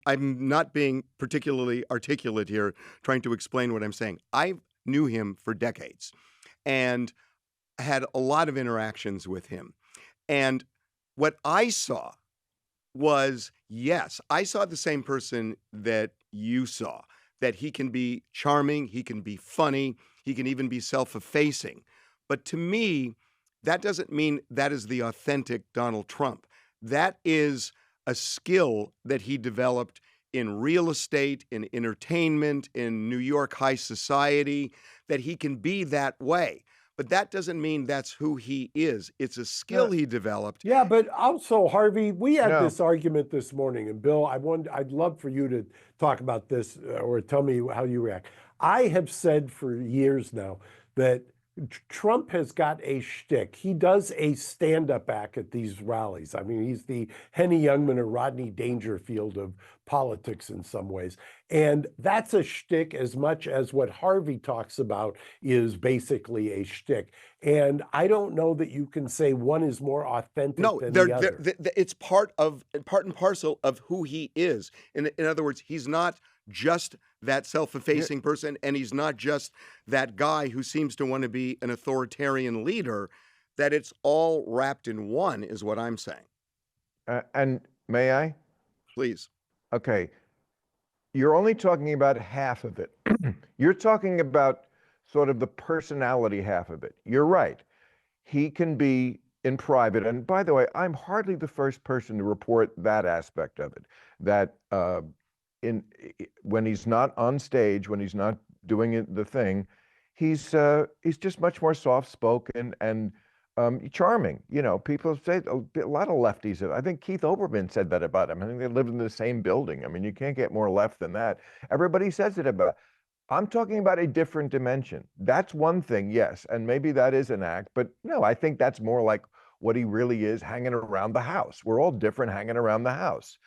I'm not being particularly articulate here trying to explain what I'm saying. I knew him for decades and had a lot of interactions with him. And what I saw was, yes, I saw the same person that you saw, that he can be charming, he can be funny, he can even be self-effacing. But to me, that doesn't mean that is the authentic Donald Trump. That is a skill that he developed in real estate, in entertainment, in New York high society, that he can be that way. But that doesn't mean that's who he is. It's a skill No, he developed. yeah, but also, Harvey, we had No. this argument this morning, and Bill, I'd love for you to talk about this or tell me how you react. I have said for years now that Trump has got a shtick. He does a stand-up act at these rallies. I mean, he's the Henny Youngman or Rodney Dangerfield of politics in some ways. And that's a shtick as much as what Harvey talks about is basically a shtick. And I don't know that you can say one is more authentic No, than the other. it's part and parcel of who he is. In other words, he's not just that self-effacing person, and he's not just that guy who seems to want to be an authoritarian leader. That it's all wrapped in one is what I'm saying. And may I? Please. Okay. You're only talking about half of it. You're talking about sort of the personality half of it. You're right. He can be in private. And by the way, I'm hardly the first person to report that aspect of it, that when he's not on stage, when he's not doing the thing, he's just much more soft-spoken and charming. You know, people say a lot of lefties. I think Keith Olbermann said that about him. I think they lived in the same building. I mean, you can't get more left than that. Everybody says it about. I'm talking about a different dimension. That's one thing, yes, and maybe that is an act, but no, I think that's more like what he really is hanging around the house. We're all different hanging around the house.